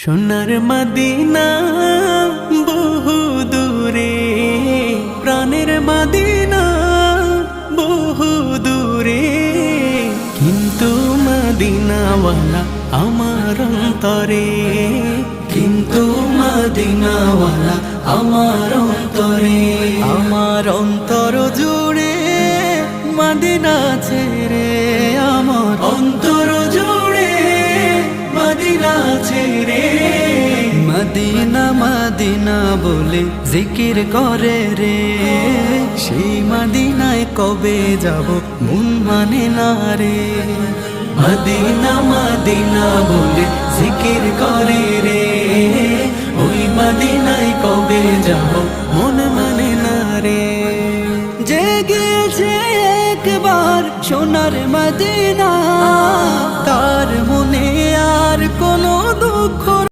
সোনার মদিনা বহু দূরে, প্রাণের মদিনা বহু দূরে, কিন্তু মদিনাওয়ালা আমার অন্তরে, কিন্তু মদিনাওয়ালা আমার অন্তরে। আমার অন্তর জুড়ে মদিনা ছেড়ে, আমার অন্তর জুড়ে মদিনা ছেড়ে। মদিনা মদিনা বলে জিকির করে রে, সেই মদিনায় কবে যাব মন মানে না রে। মদিনা মদিনা বলে জিকির করে রে, ওই মদিনায় কবে যাব মন মানে না রে। জেগেছে একবার সোনার মদিনা,